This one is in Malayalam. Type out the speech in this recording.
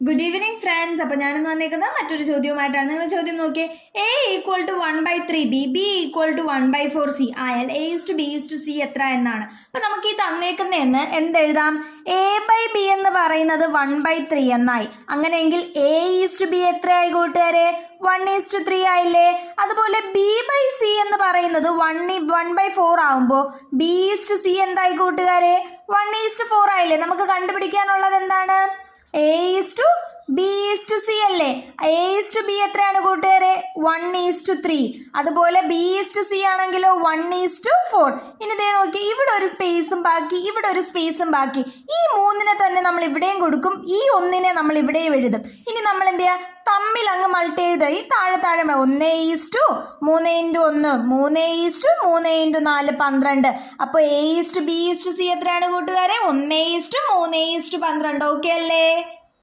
Good evening friends. അപ്പോൾ ഞാനിന്ന് വന്നേക്കുന്നത് മറ്റൊരു ചോദ്യവുമായിട്ടാണ്. നിങ്ങൾ ചോദ്യം നോക്കിയേ. A = 1/3b, B = 1/4c ആയാൽ A:B:C എത്ര എന്നാണ്. അപ്പം നമുക്ക് ഈ തന്നേക്കുന്നതെന്ന് എന്തെഴുതാം? A/B എന്ന് പറയുന്നത് 1/3 എന്നായി. അങ്ങനെയെങ്കിൽ A:B എത്രയായി കൂട്ടുകാരെ? 1:3 ആയില്ലേ? അതുപോലെ B/C എന്ന് പറയുന്നത് 1/4 ആകുമ്പോൾ B:C എന്തായി കൂട്ടുകാരെ? 1:4 ആയില്ലേ? നമുക്ക് കണ്ടുപിടിക്കാനുള്ളത് എന്താണ്? A:B:C അല്ലേ? A:B എത്രയാണ് കൂട്ടുകാരെ? 1:3. അതുപോലെ B:C ആണെങ്കിലോ 1:4. ഇനി ദേ നോക്കി, ഇവിടെ ഒരു സ്പേസും ബാക്കി, ഇവിടെ ഒരു സ്പേസും ബാക്കി. ഈ 3 തന്നെ നമ്മൾ ഇവിടെയും കൊടുക്കും, ഈ 1 നമ്മൾ ഇവിടെയും എഴുതും. ഇനി നമ്മൾ എന്ത് ചെയ്യുക? തമ്മിൽ അങ്ങ് മൾട്ടി ചെയ്ത് ഈ താഴെ 1:3 × 1 3:3 × 4 12. അപ്പോൾ A:B:C എത്രയാണ് കൂട്ടുകാരെ? 1:3 × 12. ഓക്കെ അല്ലേ?